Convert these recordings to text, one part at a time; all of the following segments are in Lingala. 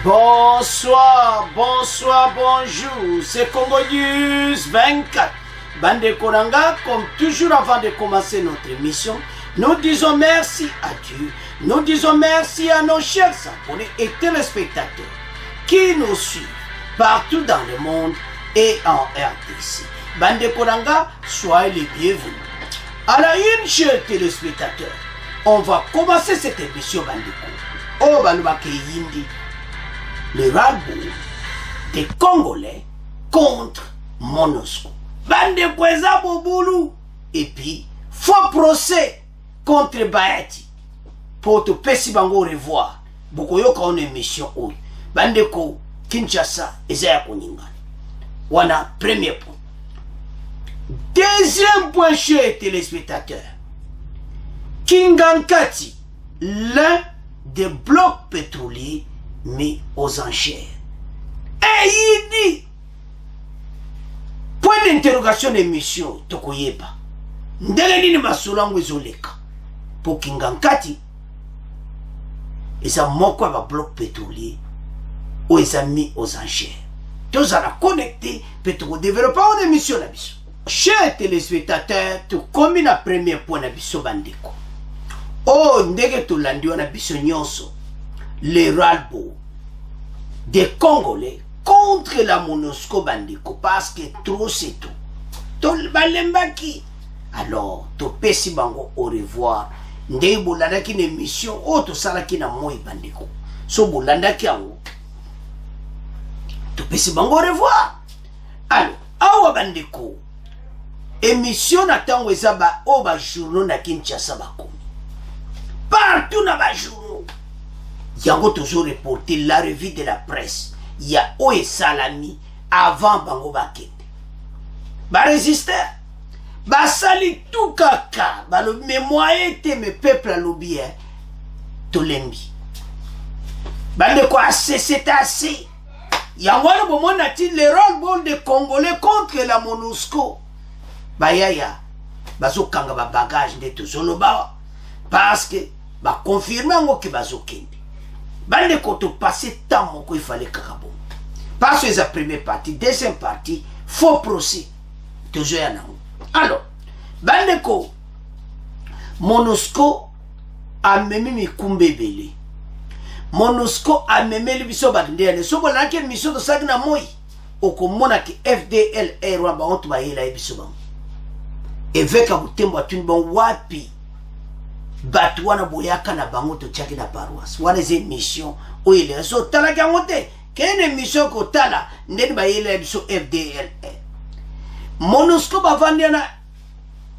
Bonsoir, bonsoir, bonjour, c'est Congo News 24. Bande Konanga, comme toujours avant de commencer notre émission, nous disons merci à Dieu, nous disons merci à nos chers abonnés et téléspectateurs qui nous suivent partout dans le monde et en RDC. Bande Konanga, soyez les bienvenus. À la une, chers téléspectateurs, on va commencer cette émission Bandeko. Oh, Balubake Yindi. Le ras-le-bol des Congolais contre MONUSCO. Bande Kweza Boboulou. Et puis, faux procès contre Bayati. Pour te pési bango revoir. Bokoyo ka on émission ou. Bande ko Kinshasa ezaya koningana. Wana premier point. Deuxième point, chers téléspectateurs. Kingankati, l'un des blocs pétroliers mis aux enchères. Et il dit, point d'interrogation d'émission, Tokoyeba. Ndele ni masulangu ezoleka. Pour Kingankati, et ça moko ba bloc pétrolier, ou ils ont mis aux enchères. Tous à la connecter, peut-être développer une émission la biso. Chers téléspectateurs, tout comme la première point na biso bandeko. Oh, ndege to landi wana biso nyonso. Le ras-le-bol des Congolais contre la MONUSCO bandeko parce que trop c'est tout. Tol balembaki. Alors, to pesi bango au revoir. Ndege bolanda ki na émission o to sala ki na moi bandeko. So bolanda ki ango. To pesi bango au revoir. Alors, awa bandeko. Émission na tango ezaba o ba journaux na Kinshasa bako. Partout dans les journaux, il y a toujours reporté la revue de la presse. Il y a Oe Salami avant Bango Bakete. Ba résister, ba sali tout kaka, ba le mémoire était mes peuples à l'oubli, Tolembi. Ba de quoi c'est assez. Il y a un moment où le ras-le-bol des Congolais contre la MONUSCO. Ba yaya, ba zo kanga ba bagage de tout solo ba. Parce que ba confirmer ngo ki bazo kende. Bande koto passer temps moko il fallait karabo. Parce que la première partie, deuxième partie, faux procès. Toujours yana. Alors, bande ko MONUSCO a memi mi kumbebele. MONUSCO a memi biso bandele. So bona ke mission to sagna moi. Okomona ki FDLR wa ba onto ba yela biso ba. Eveka butembo atunbo wapi. Batu wana boyaka na bango to tchaki na paroisse. Wana ze mission o ile so tala kangote. Kene mission ko tala ndeni ba ile biso FDLR. MONUSCO ba vandiana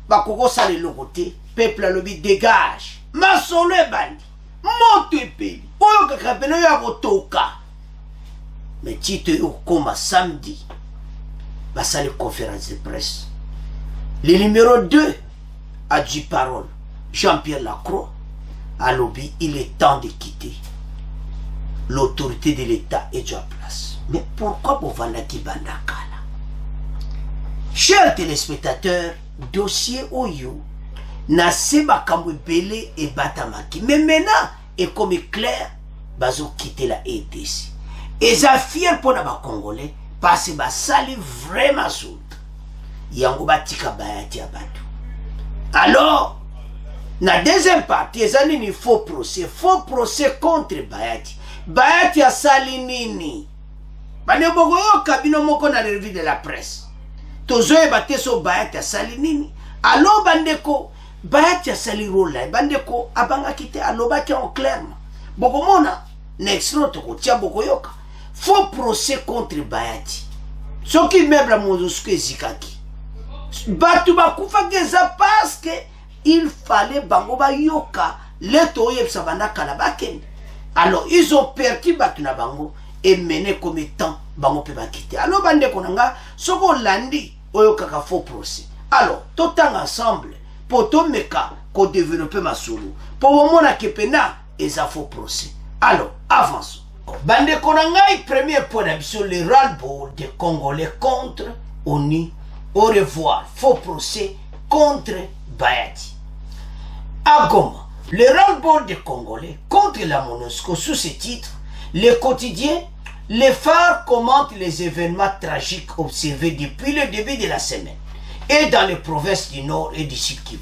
ba koko sale lokote. Peuple lobi dégage. Masolo e bandi. Moto e peli. Oyo kakapeno ya kotoka. Mais tito yo koma samedi. Ba sale conférence de presse. Le numéro 2 a dit parole. Jean-Pierre Lacroix a lobby, il est temps de quitter. L'autorité de l'État est déjà en place. Mais pourquoi pour Vandaki Bandakala? Chers téléspectateurs, dossier Oyo, Naseba Kamwebele et Batamaki. Mais maintenant, et comme clair, Bazo quitter la EDC. Et ça fier pour les Congolais, parce que ça sali vraiment sous. Yango Batika Bayati Abadou. Alors, na deuxième partie, ezali ni faux procès contre Bayati. Bayati a sali nini? Bane bogoyo kabino moko na revue de la presse. Tozoe bate so Bayati a sali nini? Alors bandeko, Bayati a sali rola. Bandeko abanga kite alobaki en clair. Bogomona, next note ko tia bogoyoka. Faux procès contre Bayati. Soki mebla MONUSCO ezikaki. Batu bakufa geza parce que il fallait bangoba yoka leto yebsa bandaka la bakende. Alors ils ont perdu batuna bango et mené comme étant bango pe bakite. Alors bande konanga soko landi oyoka ka faux procès. Alors totang ensemble pour to meka ko développer masulu. Pour momona kepena eza faux procès. Alors avançons. Bande konanga premier point d'absolu le ras-le-bol des Congolais contre ONU. Au revoir, faux procès contre Bayati. À Goma, le ras-le-bol des Congolais contre la MONUSCO sous ce titre Le quotidien, les phares commentent les événements tragiques observés depuis le début de la semaine et dans les provinces du Nord et du Sud Kivu.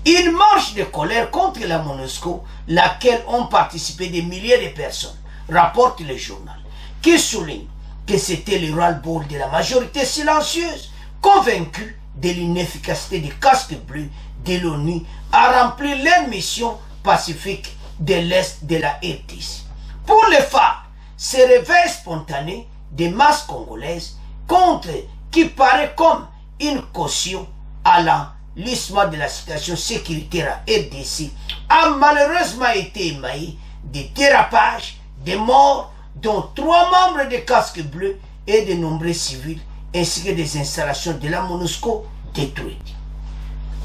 Une marche de colère contre la MONUSCO, laquelle ont participé des milliers de personnes, rapporte le journal, qui souligne que c'était le ras-le-bol de la majorité silencieuse, convaincue de l'inefficacité des casques bleus de l'ONU à remplir leur mission pacifique de l'Est de la RDC. Pour les phares, ce réveil spontané des masses congolaises contre qui paraît comme une caution à l'enlissement de la situation sécuritaire à RDC a malheureusement été émaillé de dérapages, de morts, dont 3 membres des casques bleus et de nombreux civils, ainsi que des installations de la MONUSCO détruites.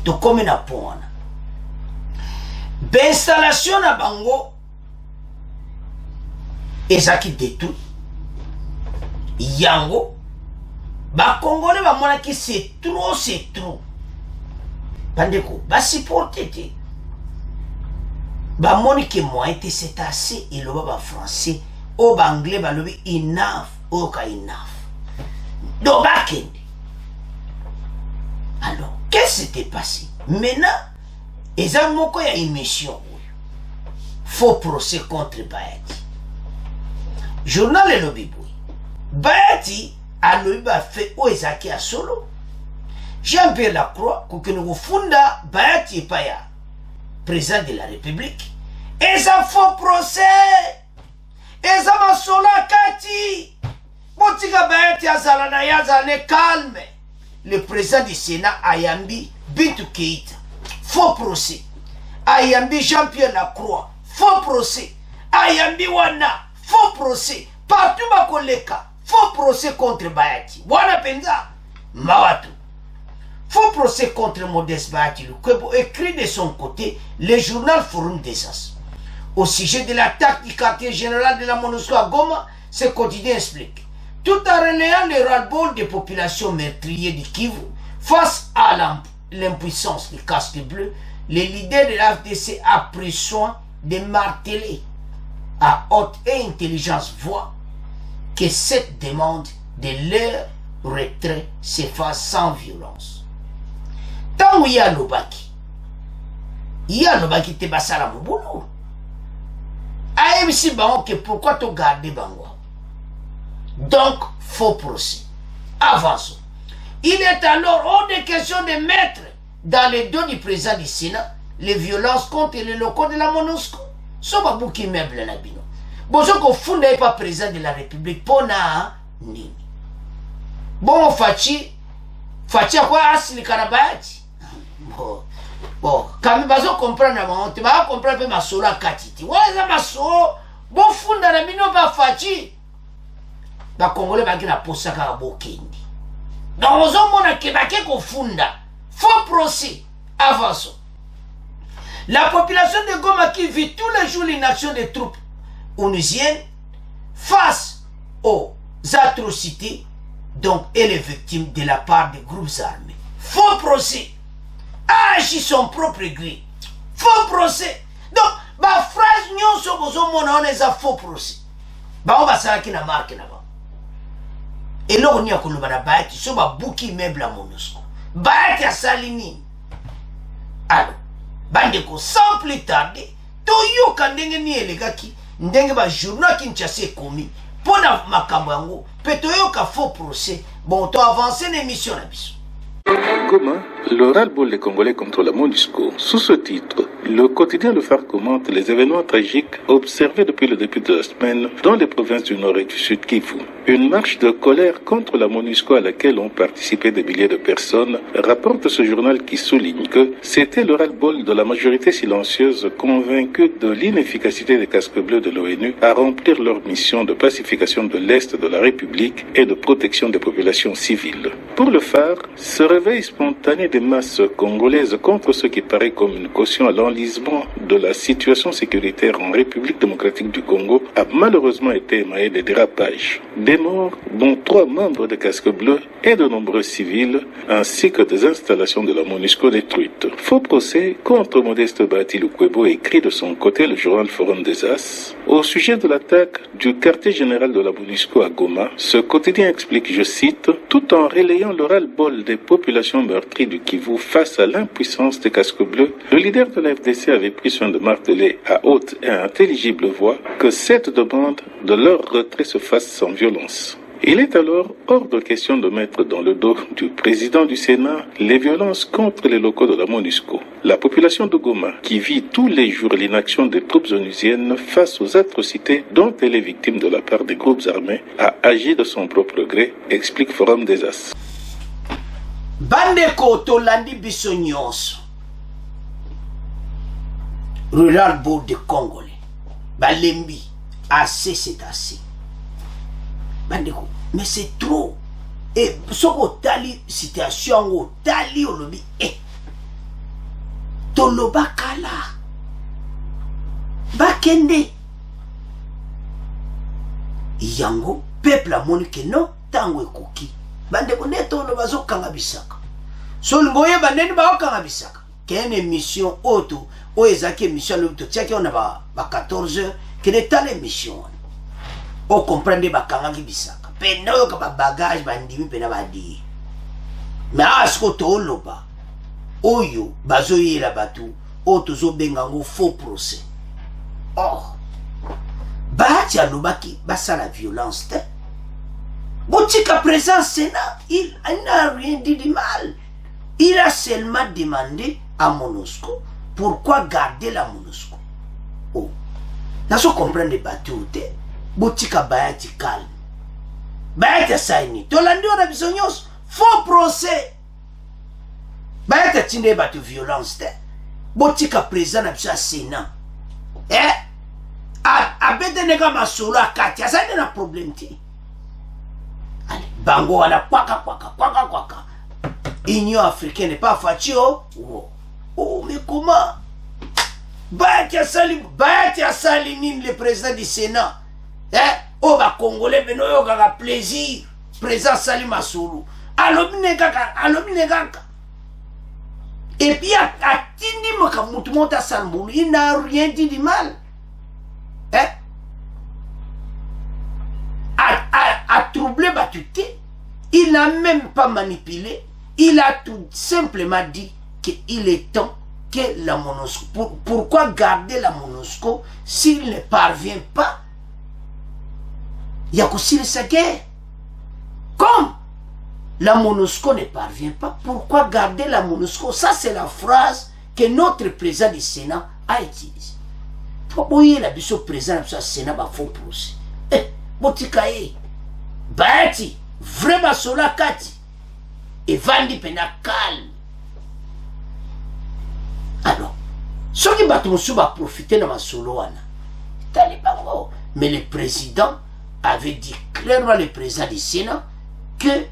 Donc, comme on a point, l'installation à Bango, ezaki détruit yango bakongole bamonaki c'est trop bandeko basupporte te bamoni ke moyen te c'est assez iloba bafrançais oyo baanglais balobi enough oyo ka enough donc bakende. Alors qu'est-ce qui s'était passé maintenant? Eza moko ya émission oyo faux procès contre Bayati. Journal et Lobiboui. Bayati a lobi fait o ezaki à solo. Jean-Pierre Lacroix, Koukenogo Funda, Bayati et Paya, président de la République. Et ça faux procès. Et ça m'a solo kati. Botika Bayati azalana yazane calme. Le président du Sénat Ayambi Bintou Keïta. Faux procès. Ayambi Jean-Pierre Lacroix. Faux procès. Ayambi Wana. Faux procès. Partout Bakoleka. Faux procès contre Bayati. Wana Penza. Mawatu. Faux procès contre Modeste Bayati. Le Kwebo écrit de son côté le journal Forum des As. Au sujet de l'attaque du quartier général de la MONUSCO à Goma, ce quotidien explique. Tout en relayant le ras-le-bol des populations meurtrières du Kivu face à l'impuissance des casques bleus, les leaders de la FDC a pris soin de marteler à haute et intelligence voix que cette demande de leur retrait se fasse sans violence. Tant il y a l'obaki te basala mouboulou. AMC Bango que pourquoi tu gardes Bango? Donc, faux procès. Avançons. Il est alors hors de question de mettre dans les dos du président du Sénat les violences contre les locaux de la MONUSCO. Soba bouki meuble na bino. Bozo ko funda n'est pas président de la République pona nini. Bon fachi a quoi asili Bayati. Bon, quand bazo comprendre na monte, ba comprendre ma solo katiti. Waza ma solo bon funda na bino ba fachi. Ba Congolais ba kina posaka ka bokendi. Donc ozo mona ke ba ke ko funda. Faux procès. Avançons. La population de Goma qui vit tous les jours l'inaction des troupes onusiennes face aux atrocités donc et les victimes de la part des groupes armés. Faux procès. Agit son propre gré. Faux procès. Donc, ma phrase nyon so bozo mona on est à faux procès. Ba on va ça qui na marque na ba. Et là on y a ko lobana Bayati so ba buki meuble à MONUSCO. Bayati a salini. Alors bandeko sans plus tarder toyoka ndenge ni elegaki ndenge ba journal Kinshasa komi pona makambo yango pe toyoka faux procès bon to avancer l'émission na biso. Goma, le ras-le-bol des Congolais contre la MONUSCO. Sous ce titre, le quotidien Le Phare commente les événements tragiques observés depuis le début de la semaine dans les provinces du Nord et du Sud Kivu. Une marche de colère contre la MONUSCO à laquelle ont participé des milliers de personnes, rapporte ce journal qui souligne que c'était le ras-le-bol de la majorité silencieuse convaincue de l'inefficacité des casques bleus de l'ONU à remplir leur mission de pacification de l'Est de la République et de protection des populations civiles. Pour Le Phare, ce réveil spontané des masses congolaises contre ce qui paraît comme une caution à l'enlèvement l'enlisement de la situation sécuritaire en République démocratique du Congo a malheureusement été émaillé de dérapages. Des morts, dont 3 membres de Casque Bleu et de nombreux civils, ainsi que des installations de la MONUSCO détruites. Faux procès contre Modeste Bahati Lukwebo, écrit de son côté le journal Forum des As. Au sujet de l'attaque du quartier général de la MONUSCO à Goma, ce quotidien explique, je cite, tout en relayant le ras-le-bol des populations meurtries du Kivu face à l'impuissance des Casques Bleus, le leader de la FDC avait pris soin de marteler à haute et intelligible voix que cette demande de leur retrait se fasse sans violence. Il est alors hors de question de mettre dans le dos du président du Sénat les violences contre les locaux de la MONUSCO. La population de Goma, qui vit tous les jours l'inaction des troupes onusiennes face aux atrocités dont elle est victime de la part des groupes armés, a agi de son propre gré, explique Forum des As. Bandeko tolandi biso nyonso. Rural Board de Congolais. Balembi. Assez c'est assez. Bandeko, mais c'est trop. Et ce tali situation tali olobi toloba kala bakende yango peuple amoni ke non tango ekoki bandeko neto no bazokanga bisaka so ngoye bandeni bakanga bisaka kene émission auto o ezaki émission le to tiaki on a ba 14h kene tale émission o comprendre bakanga bisaka pena yo ka bagage bandimi pena badi mais asko to loba oyo bazoyela batu o tozo benga ngo faux procès. Or Bahati alobaki basa la violence te botika présent Sénat, il n'a rien dit de mal. Il a seulement demandé à MONUSCO pourquoi garder la MONUSCO. Oh, naso comprendre batu te botika Bahati calme. Bahati saini tolandi ona bisonyos faux procès. Bahati tinde batu violence te botika présent na bisa Sénat. Abete nega masolo akati asani na problème ti. Allez, bango wala kwaka. Union africaine n'est pas fatio. Oh, mais comment? Bahati asali nini le président du Sénat. Oh, ba Congolais beno yo gaga plaisir. Président Sali Masolo. Alobi negaka. Et puis a tindi maka mutu monta salmulu. Il n'a rien dit de mal. A troublé Batuté. Il n'a même pas manipulé. Il a tout simplement dit qu'il est temps que la MONUSCO. Pourquoi garder la MONUSCO s'il ne parvient pas? Il y a aussi sa guerre. Comme la MONUSCO ne parvient pas, pourquoi garder la MONUSCO? Ça, c'est la phrase que notre président du Sénat a utilisée. Pourquoi il a dit ce président du Sénat va faire procès? Botikaye, Bahati, vraiment sola kati, et Vandi pena calme. Alors, ceux qui battent monsieur va profiter de ma solo wana. Talibango. Mais le président avait dit clairement, le président du Sénat, que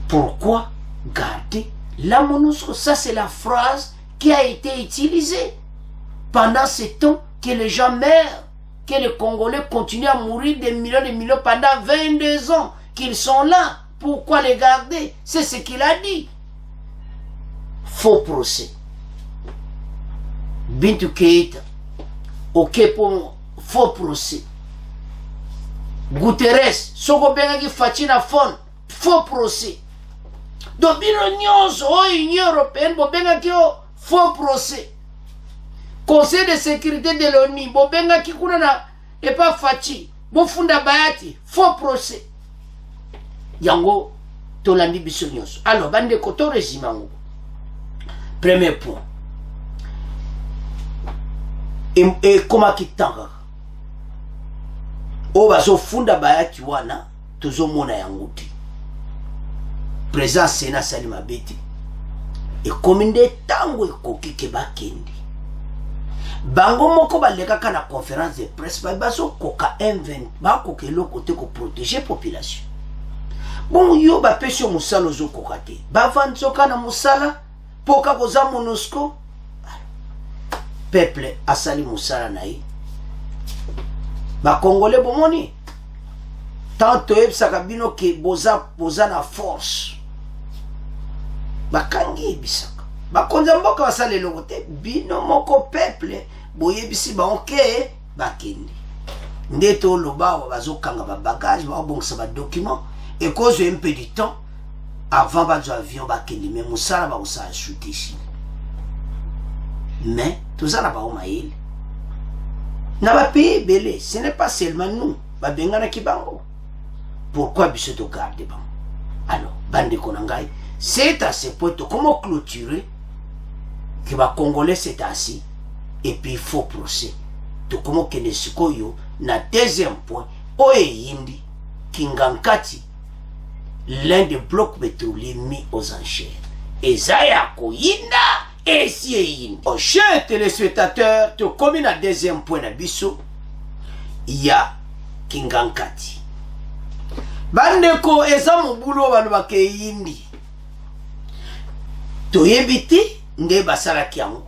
pourquoi garder la MONUSCO? Ça, c'est la phrase qui a été utilisée pendant ce temps que les gens meurent, que les Congolais continuent à mourir des millions pendant 22 ans, qu'ils sont là. Pourquoi les garder? C'est ce qu'il a dit. Faux procès. Bintou Keïta, ok pour faux procès. Guterres, Soko Bengaki Fatina Fon, faux procès. Donc, Union Européenne, Bengaki faux procès. Conseil de sécurité de l'ONU, Bengaki Kunana, et pas Fachi, Bofunda Bahati, faux procès. Yango, Tolandi Bissonios. Alors, Bande Koto Résimango. Premier point. Et comment qui tanga? Obazo Funda Bahati wana, Tozo Mona Yanguti. Présent Sénat Salima Beti. Et commune de tango et koki keba kendi. Bango moko baleka kana conférence de presse baso koka M20 ba koke lo côté ko protéger population. Bon yo ba pesio musala zo kokate. Ba vanzo kana musala poka koza MONUSCO. peuple asali musala na ye ba congolais bomoni tant toyebisaka bino ke boza na force bakangi yebisaka bakonza mboka basala eloko te bino moko peuple boyebisi baoke bakende nde toloba bazokanga babagage babongisa badocument ekozwa un peu du temps avant bazwa avion bakende me mosala bakosala shute ici mais toza na baomayele na bapays ebele ce n'est pas seulement nous babenganaki bango pourquoi biso togarde bango alors bandeko na ngai c'est à ce point comment clôturer que ba congolais c'est assis et puis il faut procès to comment kende sikoyo na deuxième point oyindi Kingankati l'un des blocs pétroliers mis aux enchères et Zaya Koyinda et Sieyin. Oh, chers téléspectateurs, tu comme un deuxième point d'abisso, il y a Kingankati. Bandeko eza mubulo balwa ke yindi. To yebiti nde basala kiango.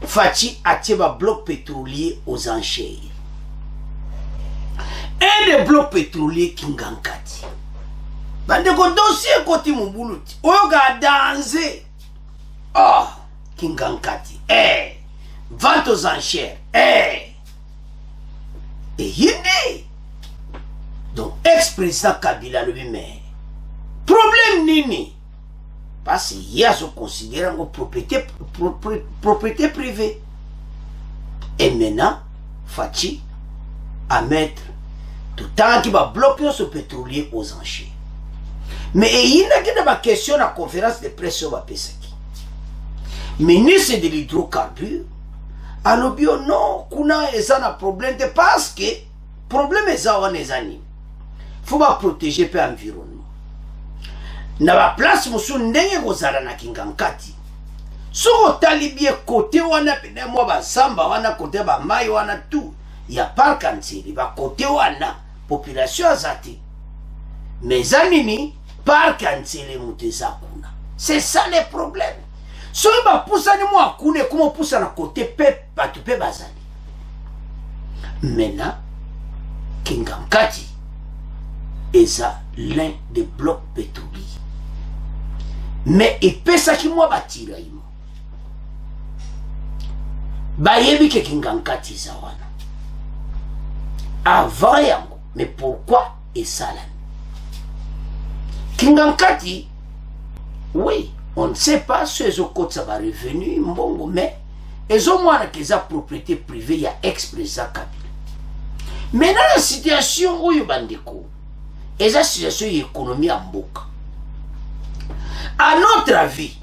Fachi atieba bloc pétrolier aux enchères. Un des blocs pétroliers Kingankati. Bandeko dossier koti mubuluti. Oyoga danser. Oh, Kingankati. Vente aux enchères. Et yindi. Donc, ex-président Kabila lui-même. Problème nini. Parce qu'il y a ce considérant comme propriété privée. Et maintenant, Fachi à mettre tout le temps qui va bloquer ce pétrolier aux enchères. Mais il y a une question à la conférence de presse sur Pesaki. Ministre de l'hydrocarbure, alors bio non, kuna ezana problème de parce que problème ezana nezani. Faut pas protéger l'environnement. Na ba place musu ndenge kozala na Kingankati. Soko talibie côté wana pene mo ba samba wana côté ba mai wana tout. Ya parc entier ba côté wana population azati. Mais anini parc entier muteza kuna. C'est ça le problème. So ba poussa ni mo akune comment poussa na côté pep batu pe bazali. Maintenant Kingankati est l'un des blocs pétroliers. Mais il peut s'acquérir moi bâtir. Bayebi ke Kingankati zawana. Avant yango. Mais pourquoi et ça là? Kingankati, oui, on ne sait pas si les autres ça va revenir, mbongo, mais ils ont moins que sa propriété privée, il y a ex-président Kabila. Maintenant la situation où il y a bandeko. Et ça, situation économie en boca. À notre avis,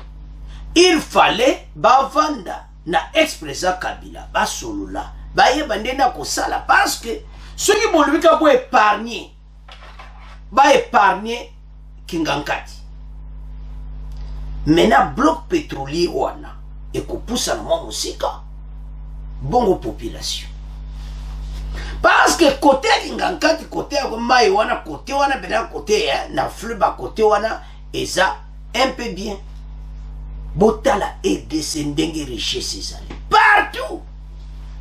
il fallait vendre na ex-président Kabila, ba solo là, ba yebande na kosala parce que ceux qui vont lui épargner, ba épargner Kingankati. Maintenant bloc pétrolier wana et ko poussa na mo musika bongo population. Parce que côté Kingankati, côté mai wana, côté wana, bena côté na fleuve ba côté wana, et ça un peu bien. Botala et descending richesse partout.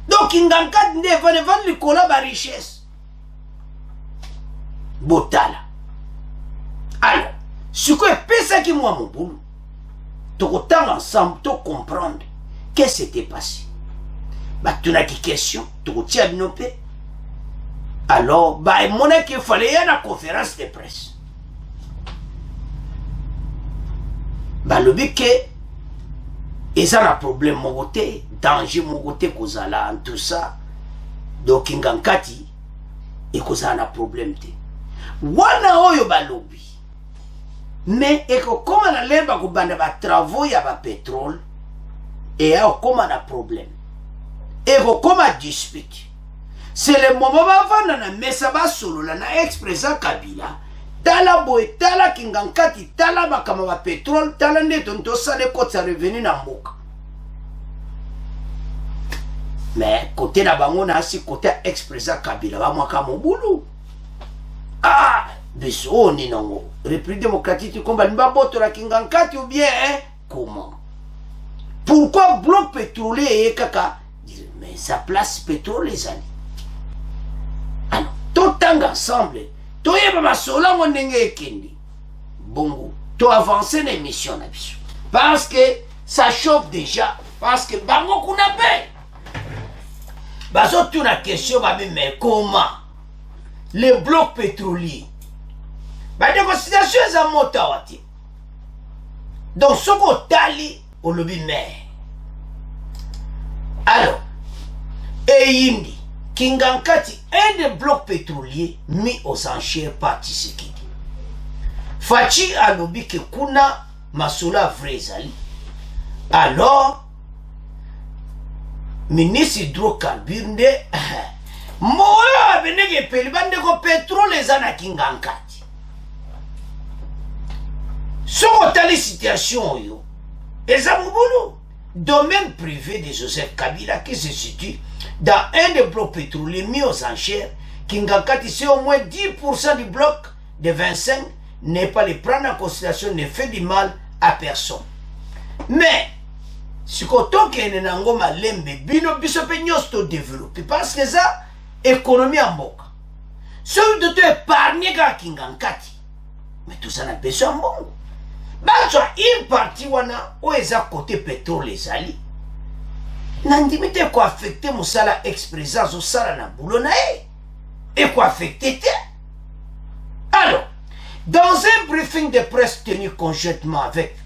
Donc Kingankati ne va vendre le cola ba richesse. Botala. Alors, ce que est ça qui moi mon boulot. Tout autant ensemble, tout comprendre qu'est-ce qui s'était passé. Bah tu n'as qu'une question, tout tiens nos paix. Alors, bah, il qu'il fallait y avoir une conférence de presse. Bah, le but que, ils ont un problème, mon côté, danger, mon côté, qu'on a là, tout ça. Donc, Kingankati, et qu'on a un problème. Wana oyo ba lobby. Mais, et que, comme on a l'air, bah, qu'on a travaux, il y a pas pétrole, et comme on a un problème. Et que, comme on a dispute. C'est le moment où on ça va solo na ex-président Kabila. Tala boy, tala Kingankati, tala bakama pétrole, tala netonto sale côté ça revenu na mboka. Mais côté la bango na si côté ex-président Kabila ba mwaka mobulu. Ah, biso ni nango. République démocratique combat ni ba boto la Kingankati ou bien comment? Pourquoi bloc pétrolier et kaka? Mais sa place pétrole les alliés. Alors, tout ensemble, tout yeba masola monenge kendi. Bongo, tout avancer l'émission na biso. Parce que ça chauffe déjà. Parce que bango kuna paix. Baso tout la question va mais comment les blocs pétroliers. Bah de considération les amotawati. Donc ce qu'on tali au lobby mais. Alors, et Indi, Kingankati, un des blocs pétroliers mis aux enchères par Tshisekedi. Fachi a lobby que kuna masola vrezali. Alors, ministre hydrocarbure de moyo abenege peli bande ko pétrole ezana Kingankati. Soko tali situation yo, ezamubulu. Domaine privé de Joseph Kabila qui se situe dans un des blocs pétroliers mis aux enchères, Kingankati, c'est au moins 10% du bloc de 25, n'est pas les prendre en considération, ne fait du mal à personne. Mais, si on a un lembe, bino biso pe nyos développer parce que ça, économie en boka. Celui de te épargner à Kingankati, mais tout ça n'a pas besoin de bon. Bazo une partie wana o eza côté pétrole les ali. Nandimite ko affecter musala expressance au sala na boulona et ko affecter te. Alors, dans un briefing de presse tenu conjointement avec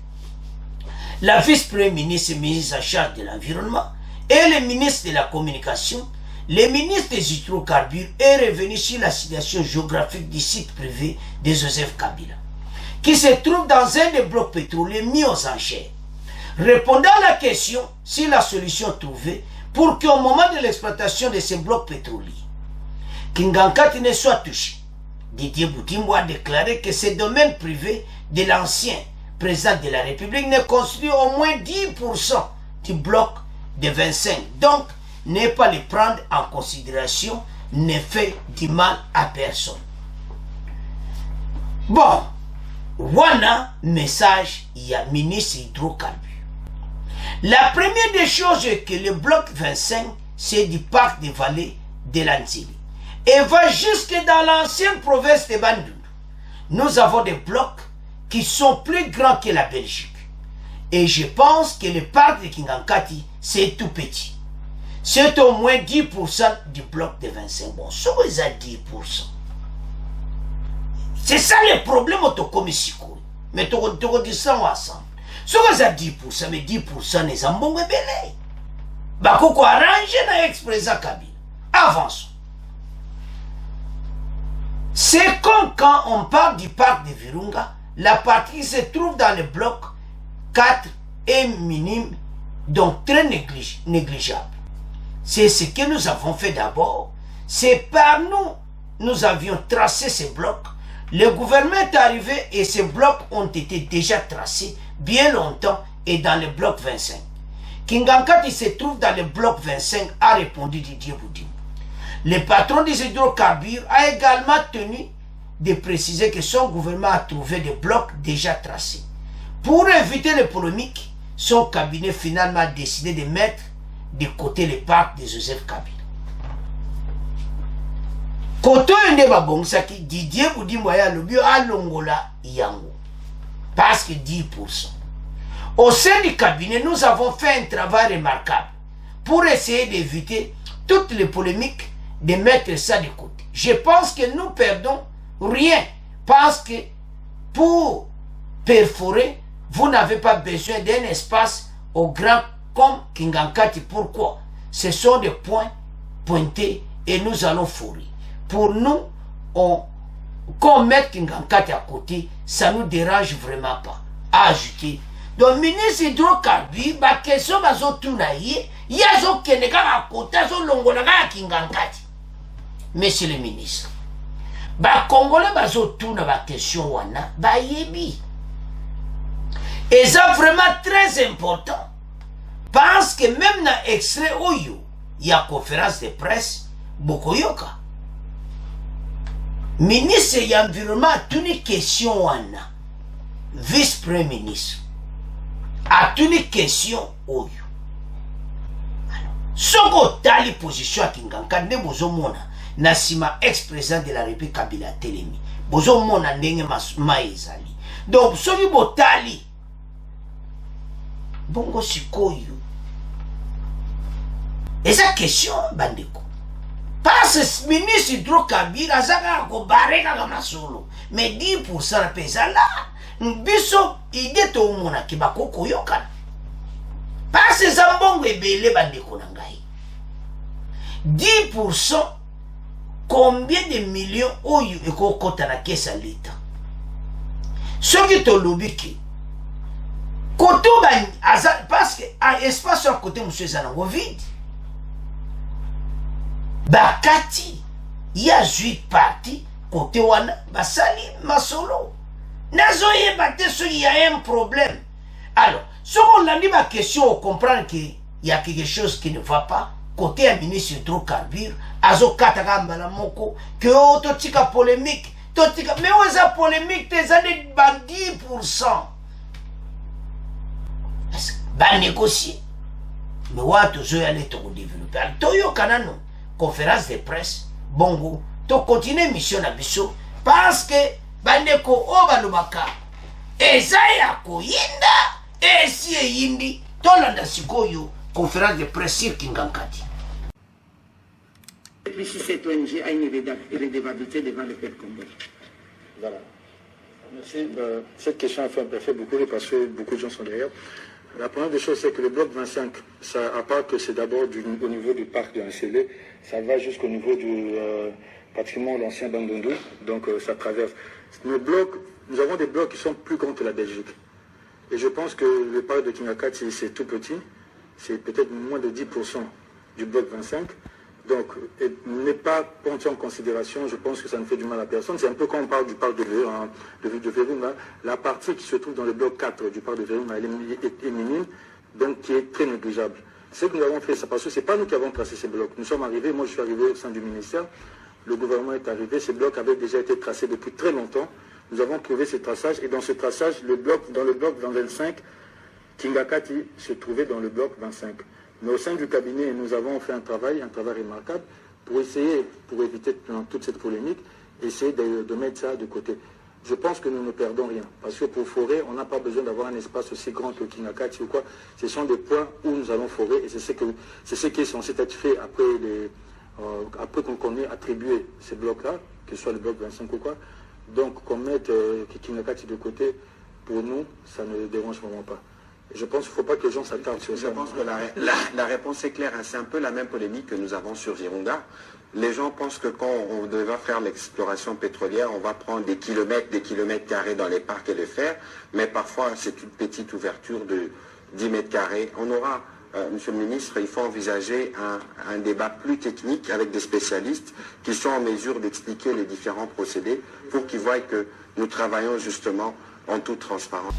la vice-premier ministre et ministre en charge de l'environnement et le ministre de la communication, le ministre des hydrocarbures est revenu sur la situation géographique du site privé de Joseph Kabila, qui se trouve dans un des blocs pétroliers mis aux enchères, répondant à la question sur la solution trouvée pour qu'au moment de l'exploitation de ces blocs pétroliers, Kingankati ne soit touché. Didier Boutimbo a déclaré que ce domaine privé de l'ancien président de la République ne constitue au moins 10% du bloc de 25. Donc, ne pas les prendre en considération ne fait du mal à personne. Bon, voilà message, il y a ministre hydrocarbures. La première des choses est que le bloc 25, c'est du parc des vallées de l'Antille et va jusque dans l'ancienne province de Bandung. Nous avons des blocs qui sont plus grands que la Belgique. Et je pense que le parc de Kingankati, c'est tout petit. C'est au moins 10% du bloc de 25. Bon, ça vous a 10%. C'est ça le problème de la commission. Mais tu dis ça ensemble. Ça vous a 10%, mais 10% n'est pas bon. Bah, qu'on arrange dans l'expression Kabila. Avançons. C'est comme quand on parle du parc de Virunga, la partie qui se trouve dans le bloc 4 est minime, donc très négligeable. C'est ce que nous avons fait d'abord. C'est par nous avions tracé ces blocs. Le gouvernement est arrivé et ces blocs ont été déjà tracés bien longtemps et dans le bloc 25. Kingankati se trouve dans le bloc 25, a répondu Didier Boutimbo. Le patron des hydrocarbures a également tenu de préciser que son gouvernement a trouvé des blocs déjà tracés. Pour éviter les polémiques, son cabinet finalement a décidé de mettre de côté le parc de Joseph Kabila. Koto yende babongusaki Didier Boutimbo ya lobi alongola yango. Parce que 10%. Au sein du cabinet, nous avons fait un travail remarquable pour essayer d'éviter toutes les polémiques, de mettre ça de côté. Je pense que nous perdons rien parce que pour perforer, vous n'avez pas besoin d'un espace au grand comme Kingankati. Pourquoi? Ce sont des points pointés et nous allons fourrer. Pour nous, qu'on mette Kingankati à côté, ça ne nous dérange vraiment pas. À ajouter. Donc, ministre hydrocarbures, ma question, il y a des gens à côté, Kingankati. Monsieur le ministre, Congolais, ma question, et c'est vraiment très important. Parce que même dans l'extrait Oyo, il y a conférence de presse, Bokoyoka. Ministre de l'Environnement a une question, vice-premier ministre. atuni question oyo soko tali position Kinganka nde bozomona na sima ex-président de la République Kabila Telemi bozomona ndenge maezali donc soki botali bongo sikoyo eza question bandeko parce ministre Hydrocarbures azaka ko bareka kama solo mais 10% na pesa la biso ide to mona ki bakoko yokana parce zambongo ebele bandeko na ngai 10% combien de millions oyo ekokota na kesa lita soki to lobiki koto ba parce que a espace à côté monsieur zanango vide bakati ya 8 parti côté wana basali masolo nazo yebate so il y a un problème alors si on a dit ma question on comprend que il y a quelque chose qui ne va pas côté un ministre Hydrocarbures azo katagamba la moko que auto tika polémique totika mais oza polémique tes années ba 10% ba négocier mais watu zo yale to développer to yo kanano conférence de presse bongo to continuer mission na biso parce que bandeko obalobaka eza ya koyinda esi eyindi tolanda sikoyo conférence de presse sur Kingankati. Et puis si cette ONG a une irrédevabilité devant le peuple congolais. Voilà. Merci. Cette question a fait beaucoup rire parce que beaucoup de gens sont derrière. La première des choses, c'est que le bloc 25, ça, à part que c'est d'abord au niveau du parc de Nsele, ça va jusqu'au niveau du pratiquement l'ancien Bandundu, donc ça traverse. Nos blocs, nous avons des blocs qui sont plus grands que la Belgique. Et je pense que le parc de Kingakati, c'est tout petit, c'est peut-être moins de 10% du bloc 25. Donc, n'est pas pris en considération, je pense que ça ne fait du mal à personne. C'est un peu quand on parle du parc de Virunga, la partie qui se trouve dans le bloc 4 du parc de Virunga, elle est minime, donc qui est très négligeable. Ce que nous avons fait, c'est parce que ce n'est pas nous qui avons tracé ces blocs. Nous sommes arrivés, moi je suis arrivé au sein du ministère, le gouvernement est arrivé, ces blocs avaient déjà été tracés depuis très longtemps. Nous avons trouvé ces traçages, et dans ce traçage, dans le bloc 25, Kingakati se trouvait dans le bloc 25. Mais au sein du cabinet, nous avons fait un travail remarquable pour essayer, pour éviter toute cette polémique, essayer de mettre ça de côté. Je pense que nous ne perdons rien. Parce que pour forer, on n'a pas besoin d'avoir un espace aussi grand que Kingakati ou quoi. Ce sont des points où nous allons forer et c'est ce qui est censé être fait après qu'on ait attribué ces blocs-là, que ce soit le bloc 25 ou quoi. Donc qu'on mette Kingakati de côté, pour nous, ça ne dérange vraiment pas. Je pense qu'il ne faut pas que les gens s'attardent sur ça. Je pense que la réponse est claire. C'est un peu la même polémique que nous avons sur Virunga. Les gens pensent que quand on devra faire l'exploration pétrolière, on va prendre des kilomètres carrés dans les parcs et les faire. Mais parfois, c'est une petite ouverture de 10 mètres carrés. On aura, Monsieur le Ministre, il faut envisager un débat plus technique avec des spécialistes qui sont en mesure d'expliquer les différents procédés pour qu'ils voient que nous travaillons justement en toute transparence.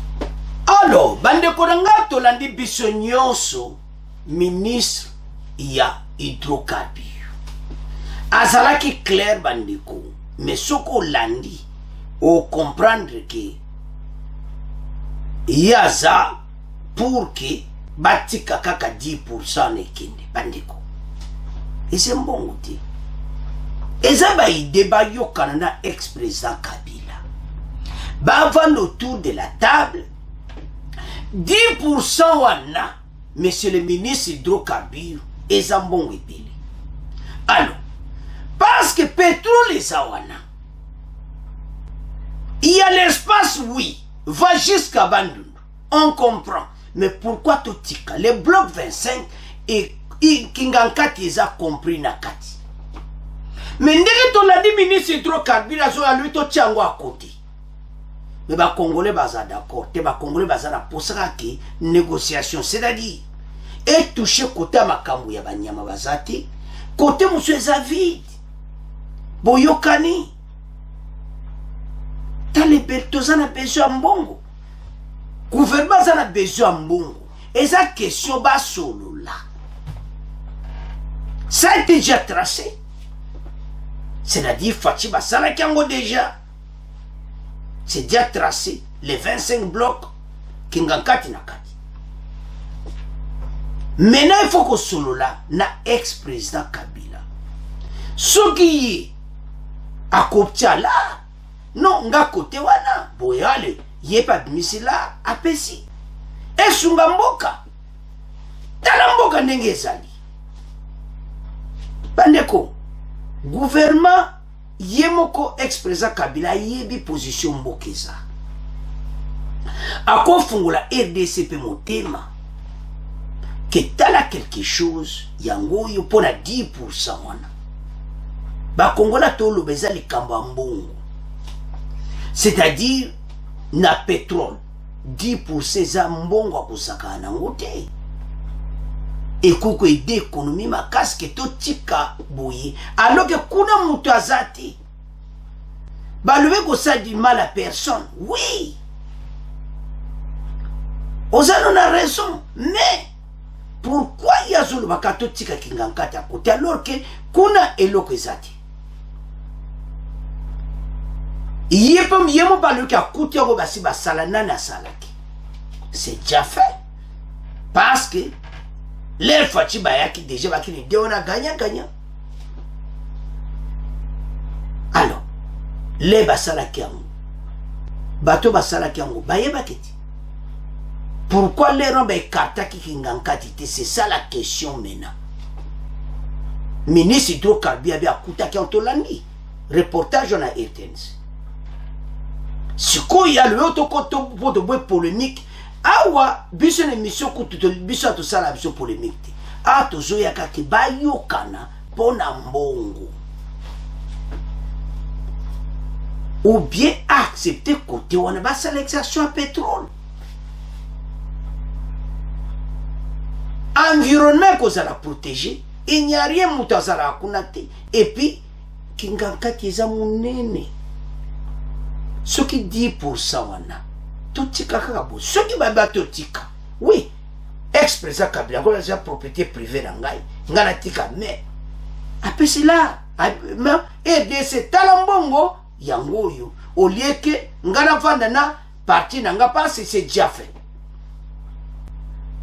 Alors, bandeko nanga tolandi biso nyonso ministre ya Hydrocarbures. Azalaki clair bandeko, mais soko landi o comprendre que yaza pour que batika kaka 10% nekende bandeko. Ese mbongo te. Eza ba ideba yo kanana ex-président Kabila. Ba van autour de la table 10% wana, monsieur le ministre Hydrocarbures, et Zambon Ebele. Alors, parce que pétrole est wana, il y a l'espace, oui, va jusqu'à Bandundu, on comprend. Mais pourquoi tout tika? Les blocs 25 et Kingankati les a compris nakati. Mais dès que tu as dit ministre Hydrocarbures, à lui to tiango à côté. Mais les Congolais sont d'accord, les Congolais sont pour ça que négociation, c'est-à-dire, et toucher côté à Makambu ya Banyama Bazati, côté monsieur Zavid, Boyokani, t'as les besoin de besoin mbongo, gouvernement a besoin mbongo, et ça question bas solo là, ça a été déjà tracé, c'est-à-dire Fatima Salakango déjà. C'est déjà tracé les 25 blocs Kingankati Nakati. Maintenant il faut que solo là na ex-président Kabila soki a koptia là non nga côté wana boyale yepa bimisila apesi esunga mboka tala mboka ndenge ezali bandeko gouvernement yemoko ex-président Kabila yebi position mboka eza akofungula RDC pe motema que tala quelque chose yango yo pona 10% wana ba kongola tolo beza likambo mbongo c'est-à-dire na pétrole 10% za mbongo akusaka na ngote ekoko ide économie makasi ke to tika boye alors que kuna mutu azati ba levé ko ça du mal à personne oui Ozano a raison mais pourquoi il y a zolo bakato tika kingankata côté alors que kuna eloko ezati yepam yemo balu ka kuti ko basi basala nana salaki c'est déjà fait parce que les fati bayaki déjà bakini de on a gagné alors les basalaki yango bato basalaki yango bayebaketi. Pourquoi les gens écartent qui c'est ça la question maintenant. Ministre hydrocarbures a kuta qui ontolani. Reportage on a RTNC. Si quoi il y a le autre côté pour de bois polémique, awa biso émission kutu biso to sala biso polémique. A tozo ya ka ba yokana pona mbongo. Ou bien accepter côté on a ba l'extraction à pétrole. Environnement qu'on a protégé, il n'y a rien à kunate. Et puis, kingankati eza munene. Ce qui 10% wana, tout tika kakabo. Ce qui baba tout tika. Oui, ex-président Kabila, quand la propriété privée nangai, ngana tika, mais, après cela, et de ce talambongo, yango yo, au lieu que, ngana vandana, parti nanga pas, c'est déjà fait.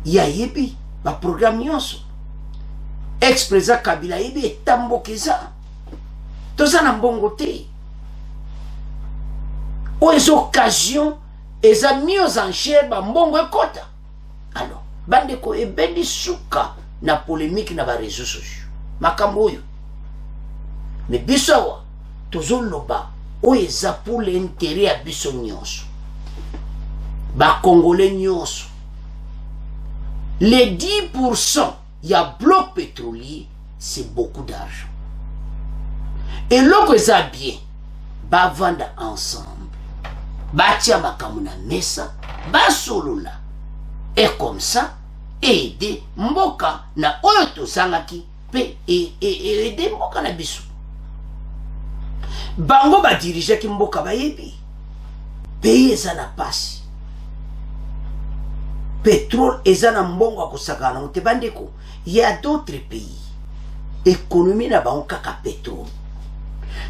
Ya yebi. Ba programme nyonso ex-président Kabila yebi etambokeza toza na mbongo te o les occasions eza mieux en cher ba mbongo ekota alors bandeko ebendi suka na polémique na ba réseaux sociaux makambo oyo mais biso awa tozoloba o eza pour l'intérêt ya biso nyonso ba congolais nyonso. Les 10%, il y a bloc pétrolier, c'est beaucoup d'argent. Et l'autre ça bien, va vendre ensemble, va tia makamuna mesa, va solo là. Et comme ça, aider mboka na oyoto sangaki, pe aider mboka na biso. Bango ba diriger ki mboka ba yebi. Pays ça na passe. Pétrole et ça mbongo akosaka na te bandeko. Il y a d'autres pays économie na ba kaka pétrole.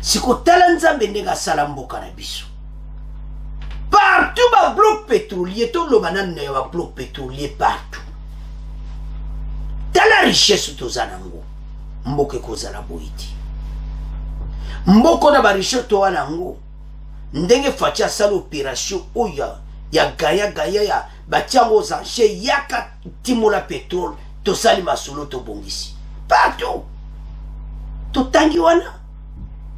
Siko talanza bendenga sala mboka na biso. Partout ba bloc pétrolier to lo banane na ba bloc pétrolier partout. Tala richesse to zanango. Mboke ko zala boiti. Mboko na ba richesse to wanango. Ndenge fatia sala opération oya ya gaya ya batiango zanche yaka timola pétrole to sali masolo to bongisi partout to tangi wana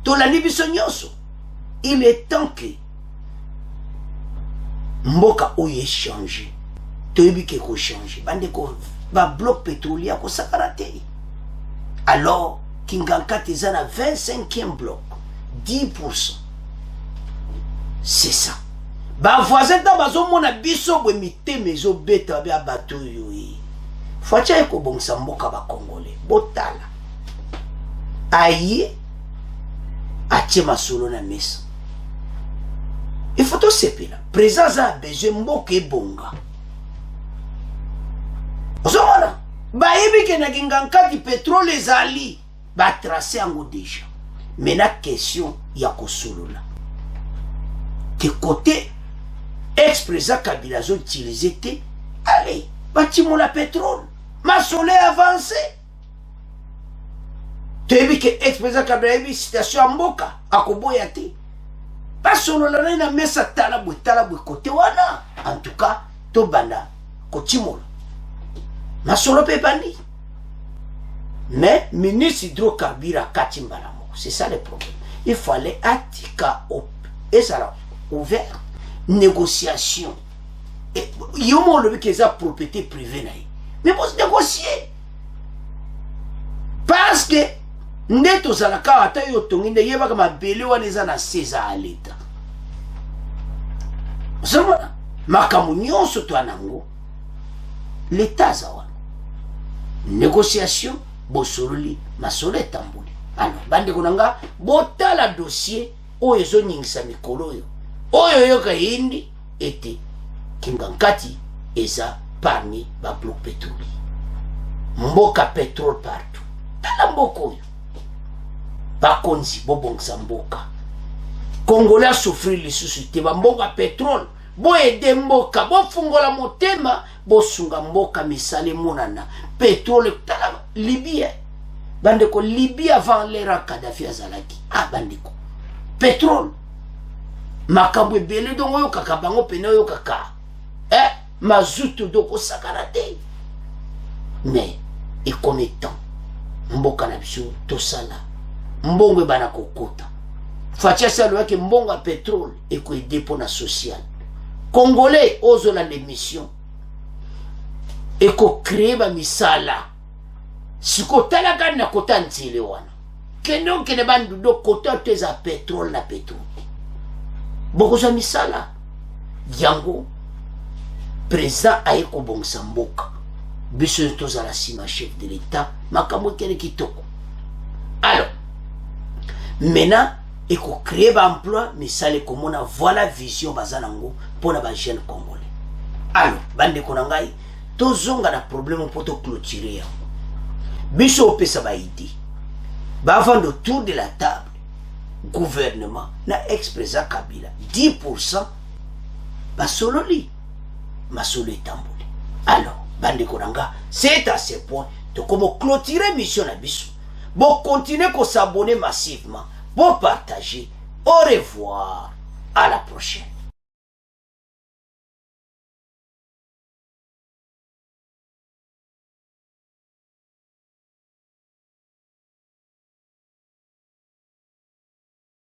to la biso nyonso. Il est temps que mboka oye changer to yebike ko changer bande ko ba bloc pétrolier ko sakarate alors kingankati zana 25e bloc 10%. C'est ça. Ba voisin ta bazo mona biso bwe miteme zo beta ba bato yo yi. Facha eko bongisa mboka ba congolais botala. Ayi atie masolo na mesa. Il faut tout sepela. Présence a besoin mboka ebonga. Ozomona ba yebi ke na kingankati pétrole ezali ba tracer ango déjà. Mais la question ya kosolola. Que côté ex-président Kabila zo utilisé te allez bâtiment la pétrole masolo avancé toyebi ke ex-président Kabila yebi situation ya mboka akoboya te basolola na ye na mesa tala boye kote wana en tout cas tobanda kotimola masolo mpe ebandi mais ministre hydrocarbure akati mbala moko c'est ça le problème il fallait atika ezala ouvert négociation yo mo olobi ke eza propriété privée na ye mais bos négocier parce que nde tozalaka ata yo tongi nde yebaka mabele wana eza na se eza ya leta ozomona makambo nyonso twanango leta aza wana négociation bosololi masolo etamboli alors bandeko na nga botala dossier oyo ezonyingisa mikolo oyo yoka hindi ete Kingankati eza parmi ba bloc pétrolier mboka pétrole partout tala mboka oyo bakonzi bobongisa mboka Congolais a souffrir lisusu te bamboka pétrole bo ede mboka bo fungola motema bo sunga mboka misale monana pétrole tala Libye bandeko Libye avant l'era Kadhafi azalaki bandeko pétrole makambo ebele dongo yo kaka bango pene yo kaka mazutu doko sakana te mais ekome temps mboka na biso tosala mbongo ebana kokota fatia salwaki mbongo pétrole eko depo na social congolais ozola l'émission eko créer ba misala siko tala kan na kota ntile wana kendo kene bandu do kota teza pétrole na pétrole boko za misala yango président aye kobongisa mboka biso tozala sima chef de l'état makambo kene kitoko alors maintenant eko créer ba emploi misala komona voilà vision bazanango pona ba jeune congolais alors bande konangai tozonga na problème poto clôturer biso opesa ba idée ba vendre autour de la table gouvernement na ex-président Kabila 10% basololi masolo etamboli alors bande konanga c'est à ce point de comment clôturer mission na biso bon continuer ko s'abonner massivement bon partager au revoir à la prochaine.